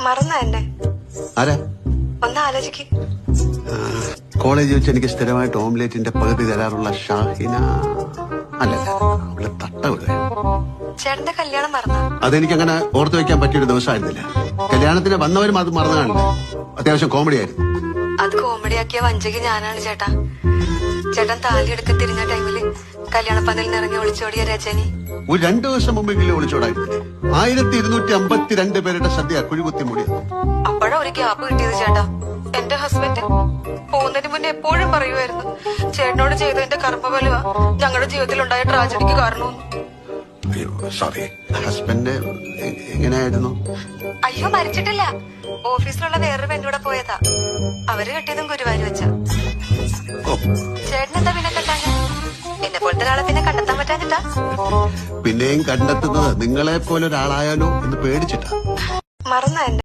മറന്ന എന്നെ ആരാ ഒന്ന് ആലോചിക്ക്. കോളേജിൽ വെച്ച് എനിക്ക് സ്ഥിരമായിട്ട് ഓംലേറ്റിന്റെ പകുതി തരാറുള്ള ഷാഹിന അല്ലല്ല, അവള് തട്ടവിടുക. ചേട്ടന്റെ കല്യാണം മറന്ന? അതെനിക്ക് അങ്ങനെ ഓർത്തു വെക്കാൻ പറ്റിയൊരു ദിവസമായിരുന്നില്ല. കല്യാണത്തിന് വന്നവരും അത് മറന്നു കാണില്ല. അത്യാവശ്യം കോമഡി ആയിരുന്നു. അത് കോമഡിയാക്കിയ വഞ്ചകി ഞാനാണ് ചേട്ടാ. ചേട്ടൻ താലിയെടുക്ക തിരിഞ്ഞ ടൈമില് കല്യാണപ്പന്തലിൽ ഇറങ്ങി ഒളിച്ചോടിയ രജനി ഒരു 2 ദിവസം മുമ്പെങ്കിലും ഒളിച്ചോടായിരുന്നില്ലേ? 1252 പേരുടെ സദ്യ കുഴികുത്തി മൂടി. അപ്പോഴാ ഒരു ഗ്യാപ്പ് കിട്ടിയത് ചേട്ടാ. എന്റെ ഹസ്ബൻഡ് പോകുന്നതിന് മുന്നേ എപ്പോഴും പറയുമായിരുന്നു, ചേട്ടനോട് ചെയ്തതിന്റെ കർമ്മഫലമാ ഞങ്ങളുടെ ജീവിതത്തിലുണ്ടായ ട്രാജഡിക്ക് കാരണമെന്ന്. അയ്യോ സോറി. ഹസ്ബൻഡ് എങ്ങനെയായിരുന്നു? അയ്യോ മരിച്ചിട്ടില്ല. ഓഫീസിലുള്ള വേറൊരു പെണ്ണൂടെ പോയതാ. അവര് കെട്ടിയതും ഗുരുവായൂർ വെച്ച. ചേട്ടനെന്താ പിന്നെ കെട്ടാഞ്ഞ? എന്നെ പോലത്തെ ഒരാളെ പിന്നെ കണ്ടെത്താൻ പറ്റാഞ്ഞിട്ടാ? പിന്നെയും കണ്ടെത്തുന്നത് നിങ്ങളെ പോലെ ഒരാളായാലോ എന്ന് പേടിച്ചിട്ടാ. മറന്ന എന്നെ?